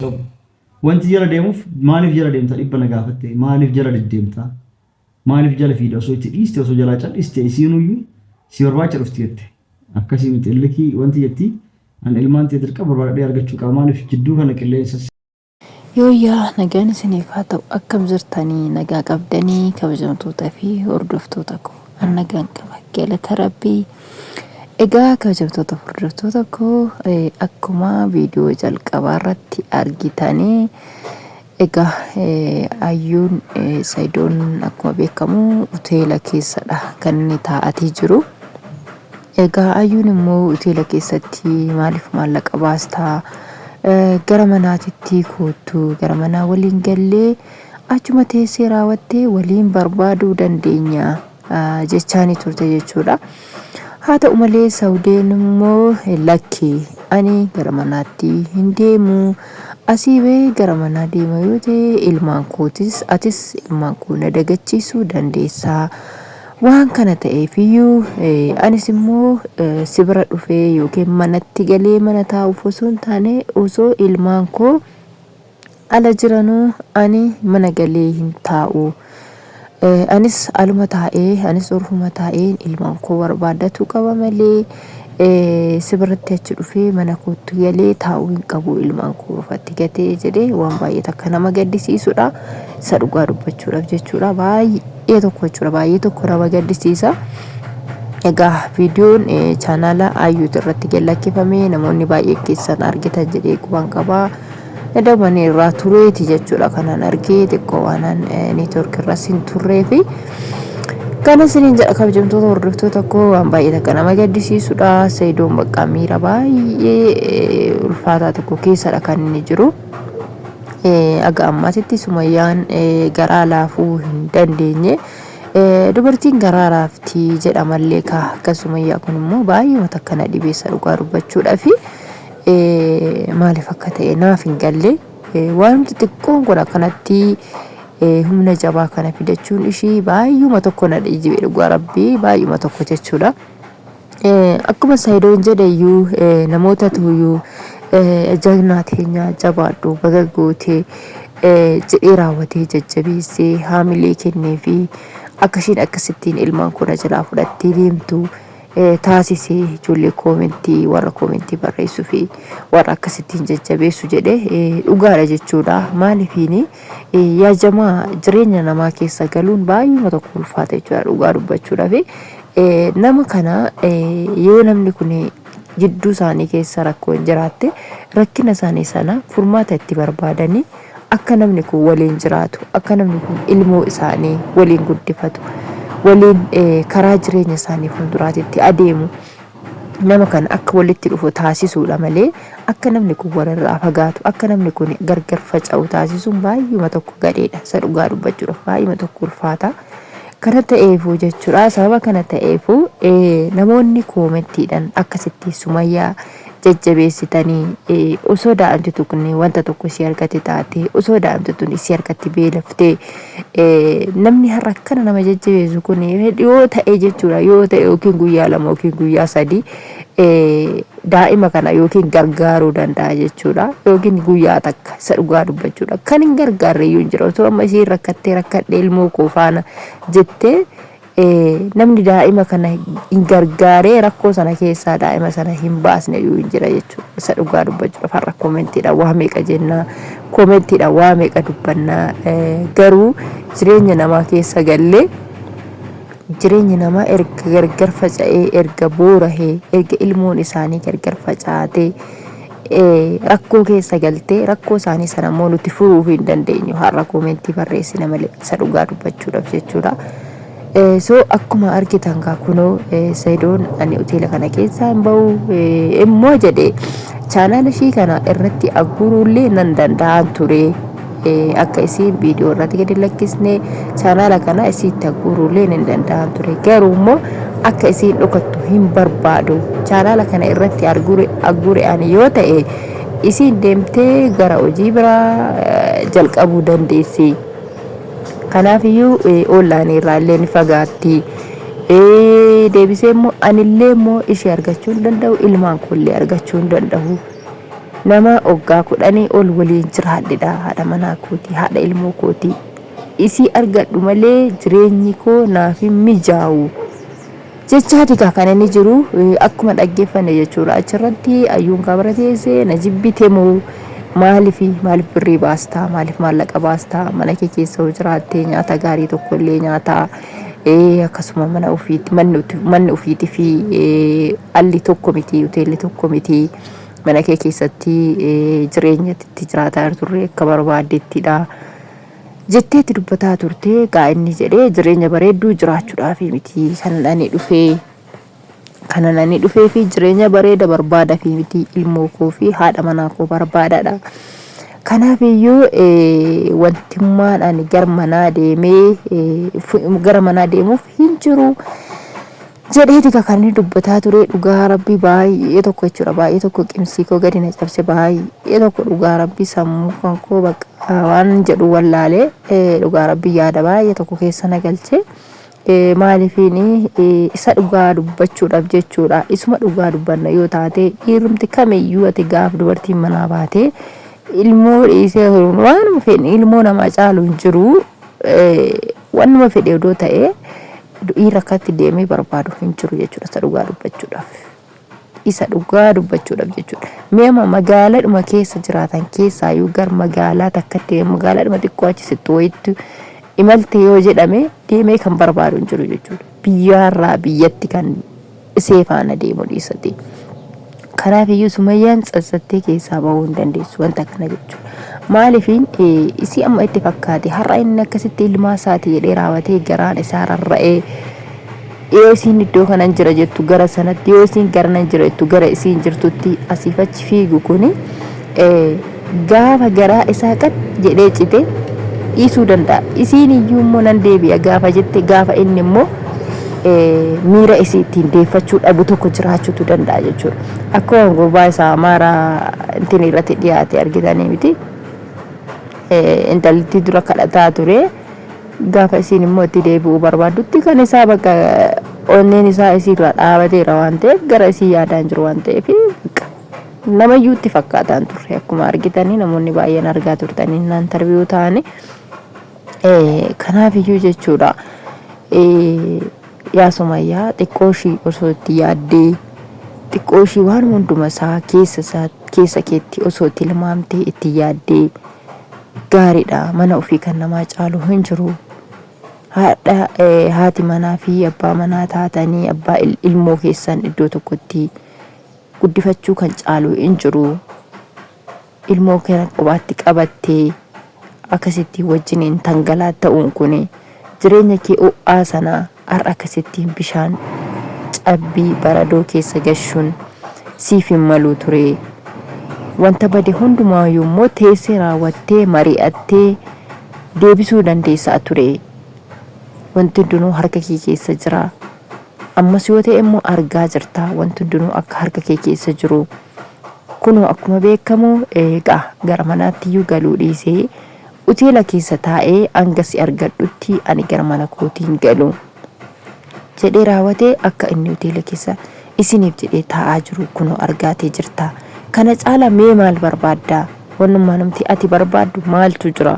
wanti jala deemuuf maaliif jala deemta dhibba na gaafatte maaliif jala deddeemta maaliif jala fiida osoo itti dhiiste osoo jalaa cal'iste isiinuyyuu si barbaacha dhufti jette akkasii miti illikii wanti jetti an ilmaan ta'e dirqa barbaadhee argachuu qaba maaliif jidduu kana qilleensa Yooyyaa nagaan isiniif haa ta'u akkam jirtanii nagaa qabdanii kabajamtootaa fi hordoftoota koo an nagaan qaba galata rabbii. Egaa kabajamtoota hordoftoota koo akkuma viidiyoo jalqabaa irratti argitanii egaa ayyuun Saidoon akkuma beekamu hoteela keessadha kan inni taa'atee jiru. Egaa ayyuun immoo hoteela keessatti maaliif maallaqa baastaa gara manaatitti kootu gara manaa waliin gallee achuma teessee raawwattee waliin barbaaduu dandeenya jechaanii turte jechuudha. Haa ta'u malee Saudeen immoo lakki ani gara manaatti hin deemu asii bee gara manaa deema yoo ta'e ilmaan kootis atis ilmaan koo na dagachiisuu dandeessaa waan kana ta'eefiyyuu anis immoo si bira dhufee yookiin manatti galee mana taa'uuf osoo hin taane osoo ilmaan koo ala jiranuu ani mana galee hin taa'u. Anis aluma taa'ee anis orfuma taa'ee ilmaan koo barbaadatu qaba malee si biratti achi dhufee mana kootti galee taa'uu hin qabu ilmaan koo ufatti gatee jedhee waan baay'ee takka nama gaddisiisudha. Isa dhugaa dubbachuudhaaf jechuudha baay'ee tokko jechuudha baay'ee tokko nama gaddisiisa. Egaa viidiyoon chaanaala Ayyuut irratti gallakkifamee namoonni baay'ee keessan argitan jedhee qubaan qabaa. Dabani irraa tureeti jechuudha kanan argee xiqqoo waanan neetwork irras hin turree fi kana isiniin jedha kabajamtoota hordoftoota koo waan baay'ee takka nama gaddisiisudha. Saidoon bakka miira baay'ee ulfaataa tokko keessadha kan inni jiru. Aga ammaatitti Sumayyaan garaa laafuu hin dandeenye dubartiin garaa laaftii jedhamallee akka Sumayyaa kun immoo baay'ee takka na dhibeessa dhugaa dubbachuudha fi maaliif akka ta'e naaf hin galle waan xixiqqoon kun akkanatti humna jabaa kana fidachuun ishii baay'uma tokko na dhiibee dhugaa rabbii baay'uma tokko jechuudha. Akkuma Saidoon jedhayyuu namoota tuyyuu jagnaa teenya jabaadhu bagaggootee jedhee raawwatee jajjabeessee haamilee kennee fi akkashiin akkasittiin ilmaan koo jalaa fudhattee deemtu taasisee ijoollee koomentii warra koomentii barreessuu fi warra akkasittiin jajjabeessu jedhee dhugaadha jechuudha. Maaliifiini yaajamaa jireenya namaa keessa galuun baay'uma tokko ulfaata jechuudha dhugaa dubbachuudha fi nama kana yoo namni kun jidduu isaanii keessa rakkoon jiraatte rakkina isaanii sana furmaata itti barbaadanii akka namni kun waliin jiraatu akka namni kun ilmoo isaanii waliin guddifatu waliin karaa jireenya isaanii fuulduraatti adeemu nama kana akka walitti dhufu taasisuudha malee akka namni kun walirraa fagaatu akka namni kun gargar faca'u taasisuun baay'uma tokko gadheedha. Isa dhugaa dubbachuudhaaf baay'uma tokko ulfaata. Kana ta'eefuu jechuudha sababa kana ta'eefuu namoonni koomenttiidhaan akkasitti Sumayyaa jajjabeessitanii osoo daa'imti kun wanta tokko si argate taate osoo daa'imti tun si argatti beelaftee namni har'a akkana nama jajjabeessu kun yoo ta'e jechuudha yoo ta'e yookiin guyyaa lama yookiin guyyaa sadii daa'ima kana yookiin gargaaruu danda'a jechuudha yookiin guyyaa takka isa dhugaa dubbachuudha kan hin gargaarre iyyuu hin jira osoo amma isiin rakkadhee ilmoo koo faana jettee namni daa'ima kana hin gargaaree rakkoo sana keessaa daa'ima sana hin baasne iyyuu hin jira jechuudha. Isa dhugaa dubbachuudhaaf har'a koomenttiidhaan waa meeqa jennaa koomenttiidhaan waa meeqa dubbannaa garuu jireenya namaa keessa gallee jireenya namaa erga gargar faca'ee erga boorahee erga ilmoon isaanii gargar facaatee rakkoo keessa galtee rakkoo isaanii sana immoo nuti furuuf hin dandeenyu har'a koomenttii barreessina malee isa dhugaa dubbachuudhaaf jechuudha. So akkuma argitan kunoo Saidoon ani hoteela kana keessaa hin bahu immoo jedhee chaanaala ishii kana irratti agguruullee nan danda'an ture akka isiin viidiyoo irratti gadi lakkisne chaanaala kana isiitti agguruullee nan danda'an ture garuu immoo akka isiin dhokattu hin barbaadu chaanaala kana irratti aggure ani yoo ta'e isiin deemtee gara hojii biraa jalqabuu dandeessi. Kanaafiyyuu online irraallee ni fagaatti deebisee immoo anillee immoo ishee argachuu hin danda'u ilmaan koollee argachuu hin danda'u nama oggaa kudhanii ol waliin jiraadhedha haadha manaa kooti haadha ilmoo kooti isii argadhu malee jireenyi koo naaf hin mijaa'u jechaati kan inni jiru akkuma dhaggeeffanne jechuudha achirratti ayyuun kaabara teessee na jibbite moo maaliif birrii baastaa maaliif maallaqa baastaa mana kee keessa jiraattee nyaata gaarii tokko illee nyaata akkasuma mana ofiitti manni ofiitii fi alli tokko miti hoteelli tokko miti mana kee keessatti jireenya itti jiraataa turre akka barbaaddettidha jetteetti dubbataa turte gaa inni jedhee jireenya bareedduu jiraachuudhaaf miti kanani dhufee fi jireenya bareeda barbaada fi miti ilmoo koo fi haadha manaa koo barbaadadha kanaaf iyyuu wantummaadhaan gara manaa deemuuf hin jiru jedheeti kan inni dubbataa ture dhugaa rabbii baay'ee tokko jechuudha baay'ee tokko qimsii koo gadi na cabse baay'ee tokko dhugaa rabbii sammuu kan koo bakka waan jedhu wallaalee dhugaa rabbii yaada baay'ee tokko keessa na galche maaliifini isa dhugaa dubbachuudhaaf jechuudha isuma dhugaa dubbanna yoo taate dhiirumti kamiyyuu ati gaaf dubartiin manaa baate ilmoo dhiisee waanuma fedhe ilmoo namaa caalu hin jiru waanuma fedhe odoo ta'ee dhiira akkatti deemee barbaadu hin jiru jechuudha isa dhugaa dubbachuudhaaf jechuudha meema magaalaadhuma keessa jiraatan keessaayyuu gar magaalaa takka deemu magaalaadhuma xiqqoo achisitti wayitti imalte yoo jedhame deemee kan barbaadu hin jiru jechuudha biyyaarraa biyyatti kan isee faana deemu dhiisate kanaaf iyyuu Sumayyaan tsatsattee keessaa bahuu hin dandeessu wanta kana jechuudha maaliifin isii amma itti fakkaate har'a inni akkasitti ilmaa isaati jedhee raawwatee garaan isaa rarra'ee yoo isiin iddoo kanan jira jettu gara sanatti yoo isiin garnan jira jettu gara isiin jirtutti asiif achi fiigu kuni gaafa garaa isaa qad jedhee cite dhiisuu danda'a isiin iyyuu immoo nan deebi'a gaafa jette gaafa inni immoo miira isii ittiin deeffachuu dhabu tokko jiraachuutu danda'a jechuudha akkuma gurbaa isaa maaraa intin irratti dhiyaate argitanii miti intallitti dura kadhataa ture gaafa isiin immoo itti deebi'uu barbaadutti kan isaa bakka onneen isaa isiirra dhaabateera waan ta'eef gara isii yaadaan jiru waan ta'eef namayyuu itti fakkaataan turre akkuma argitanii namoonni baay'een argaa turtanii naan tarbiyuu ta'anii kanaaf iyyuu jechuudha yaa Sumayyaa xiqqooshii osoo itti yaaddee xiqqooshii waan hunduma isaa keessa keetti osoo itti ilmaamtee itti yaaddee gaariidha mana ofii kan namaa caalu hin jiru haati manaa fi abbaa manaa taatanii abbaa ilmoo keessan iddoo tokkotti guddifachuu kan caalu hin jiru ilmoo kana qobaatti qabattee akkasitti wajjiniin tangalaa ta'uun kun jireenya kee o'aa sanaa har'a akkasittiin bishaan cabbii baradoo keessa gashuun siif hin malu ture wanta bade hundumaa yommuu teessee raawwattee mari'attee deebisuu dandeessaa ture wanti hundinuu harka kee keessa jira ammas yoo ta'e immoo argaa jirta wanti hundinuu akka harka kee keessa jiru kunoo akkuma beekamu egaa gara manaatti iyyuu galuu dhiisee hoteela keessa taa'ee angasi argadhutti ani gara mana kootiin galu jedhee raawwatee akka inni hoteela keessa isiniif jedhee taa'aa jiru kunoo argaatee jirta kana caala mee maal barbaadda wannummaa namti ati barbaaddu maaltu jira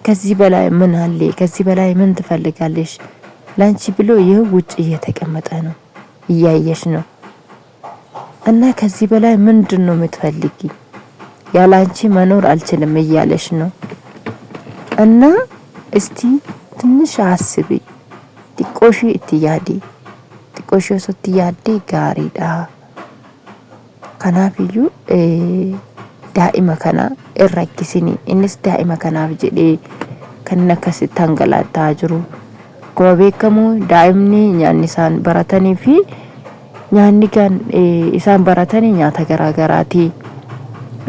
ከዚህ በላይ ምን አለ ከዚህ በላይ ምን ትፈልጋለሽ ላንቺ ብሎ ይህ ውጭ እየተቀመጠ ነው እያየሽ ነው እና ከዚህ በላይ ምንድነው የምትፈልጊ ያላንቺ መኖር አልችልም እያለሽ ነው እና እስቲ ትንሽ አስቢ ዲቆሺ እትያዲ ዲቆሺ ስትያዲ ጋሪዳ ከናፍዩ daa'ima kana irrakkisini innis daa'ima kanaaf jedhee kan akkasi tangalaataa jiru akkuma beekamu daa'imni nyaanni isaan baratanii fi nyaanni kan isaan baratanii nyaata garaagaraati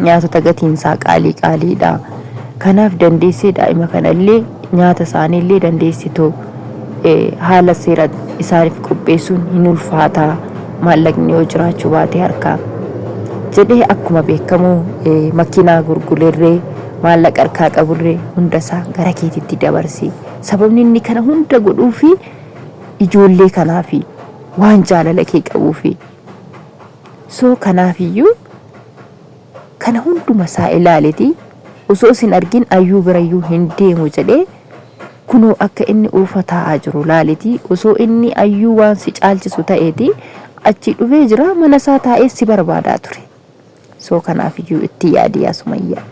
nyaatota gatiin isaa qaaliidha kanaaf dandeessee daa'ima kanallee nyaata isaaniillee dandeessitu haala seera isaaniif qopheessuun hin ulfaata maallaqni yoo jiraachuu baate harkaa jedhee akkuma beekamu makiinaa gurguleerree maallaqa harkaa qaburree hundasaa gara keetitti dabarsi sababni inni kana hunda godhuu fi ijoollee kanaafi waan jaalala kee qabuu fi soo kanaafiyyuu kana hunduma isaa ilaaleti osoo isin argin ayyuu birayyuu hin deemu jedhee kunoo akka inni uufataa jiru laaleti osoo inni ayyuu waan si caalchisu ta'eeti achi dhufee jira mana isaa taa'ee si barbaadaa ture. So kanaaf iyyuu itti yaadi yaa Sumayyaa.